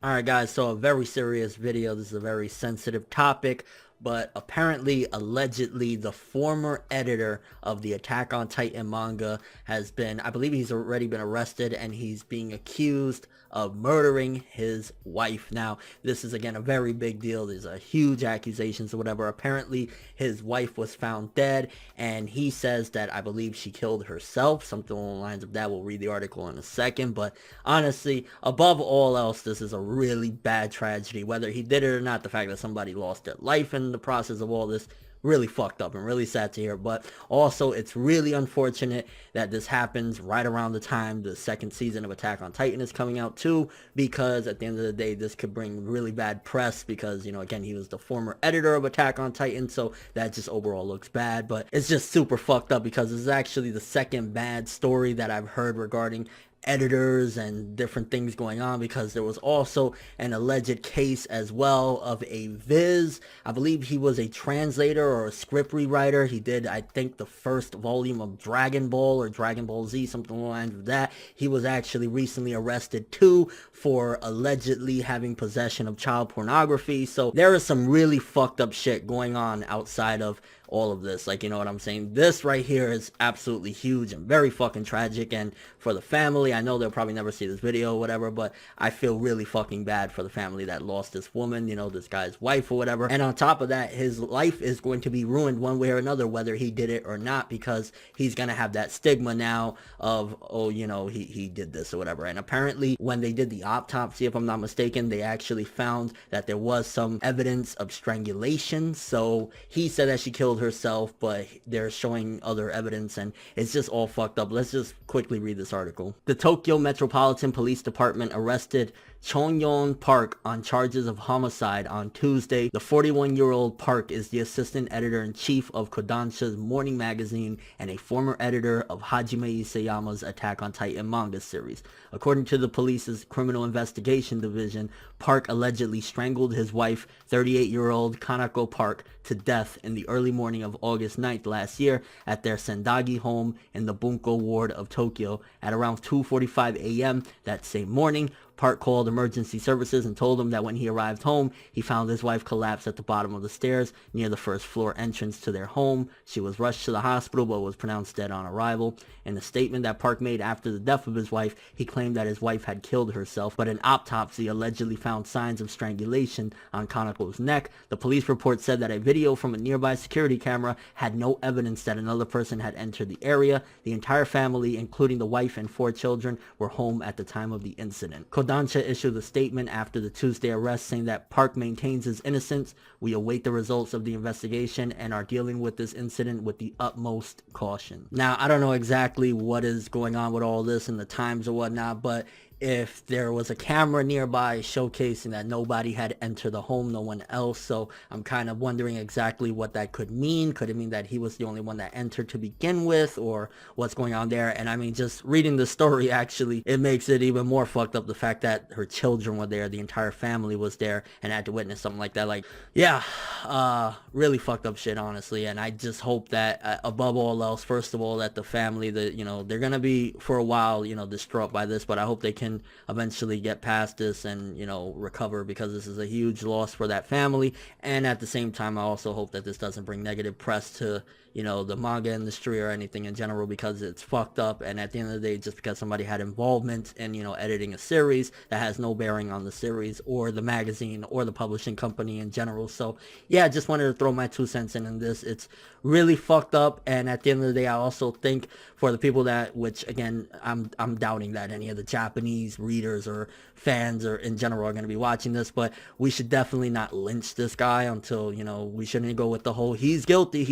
Alright guys, so a very serious video. This is a very sensitive topic, but apparently, allegedly, the former editor of the Attack on Titan manga has been, I believe he's already been arrested, and he's being accused of murdering his wife. Now, this is again a very big deal. There's a huge accusations or whatever. Apparently, his wife was found dead, and he says that I believe she killed herself, something along the lines of that. We'll read the article in a second, but honestly, above all else, this is a really bad tragedy. Whether he did it or not, the fact that somebody lost their life in the process of all this, really fucked up and really sad to hear. But also, it's really unfortunate that this happens right around the time the second season of Attack on Titan is coming out too, because at the end of the day, this could bring really bad press because, again, he was the former editor of Attack on Titan, so that just overall looks bad. But it's just super fucked up because this is actually the second bad story that I've heard regarding editors and different things going on, because there was also an alleged case as well of a Viz. I believe he was a translator or a script rewriter. He did, I think, the first volume of Dragon Ball or Dragon Ball Z, something along the lines of that. He was actually recently arrested too for allegedly having possession of child pornography. So there is some really fucked up shit going on outside of all of this. Like, you know what I'm saying? This right here is absolutely huge and very fucking tragic. And for the family, I know they'll probably never see this video or whatever, but I feel really fucking bad for the family that lost this woman, this guy's wife or whatever. And on top of that, his life is going to be ruined one way or another, whether he did it or not, because he's gonna have that stigma now of, oh, he did this or whatever. And apparently, when they did the autopsy, if I'm not mistaken, they actually found that there was some evidence of strangulation. So he said that she killed herself, but they're showing other evidence, and it's just all fucked up. Let's just quickly read this article. The Tokyo Metropolitan Police Department arrested Chongyong Park on charges of homicide on Tuesday. The 41-year-old Park is the assistant editor-in-chief of Kodansha's morning magazine and a former editor of Hajime Isayama's Attack on Titan manga series. According to the police's criminal investigation division, Park allegedly strangled his wife, 38-year-old Kanako Park, to death in the early morning of August 9th last year at their Sendagi home in the Bunko ward of Tokyo. At around 2:45 a.m. that same morning, Park called emergency services and told them that when he arrived home, he found his wife collapsed at the bottom of the stairs near the first floor entrance to their home. She was rushed to the hospital but was pronounced dead on arrival. In a statement that Park made after the death of his wife, he claimed that his wife had killed herself, but an autopsy allegedly found signs of strangulation on Kanako's neck. The police report said that a video from a nearby security camera had no evidence that another person had entered the area. The entire family, including the wife and 4 children, were home at the time of the incident. Kodansha issued a statement after the Tuesday arrest saying that Park maintains his innocence. We await the results of the investigation and are dealing with this incident with the utmost caution. Now, I don't know exactly what is going on with all this and the times or whatnot, but if there was a camera nearby showcasing that nobody had entered the home, no one else. So I'm kind of wondering exactly what that could mean. Could it mean that he was the only one that entered to begin with, or what's going on there? And I mean, just reading the story, actually, it makes it even more fucked up, the fact that her children were there, the entire family was there, and had to witness something like that. Like, yeah, really fucked up shit, honestly. And I just hope that, above all else, first of all, that the family, they're gonna be for a while, distraught by this, but I hope they can eventually get past this and recover, because this is a huge loss for that family. And at the same time, I also hope that this doesn't bring negative press to the manga industry or anything in general, because it's fucked up. And at the end of the day, just because somebody had involvement in editing a series, that has no bearing on the series or the magazine or the publishing company in general. So yeah, I just wanted to throw my 2 cents in this. It's really fucked up. And at the end of the day, I also think for the people that, which again, I'm doubting that any of the Japanese readers or fans or in general are going to be watching this, but we should definitely not lynch this guy until, we shouldn't go with the whole he's guilty.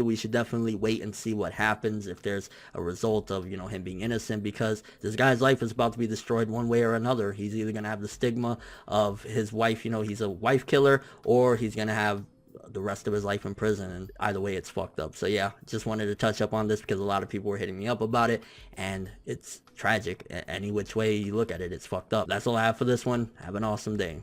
We should definitely wait and see what happens, if there's a result of him being innocent, because this guy's life is about to be destroyed one way or another. He's either going to have the stigma of his wife, he's a wife killer, or he's going to have the rest of his life in prison, and either way it's fucked up. So yeah, just wanted to touch up on this because a lot of people were hitting me up about it, and it's tragic. Any which way you look at it, it's fucked up. That's all I have for this one. Have an awesome day.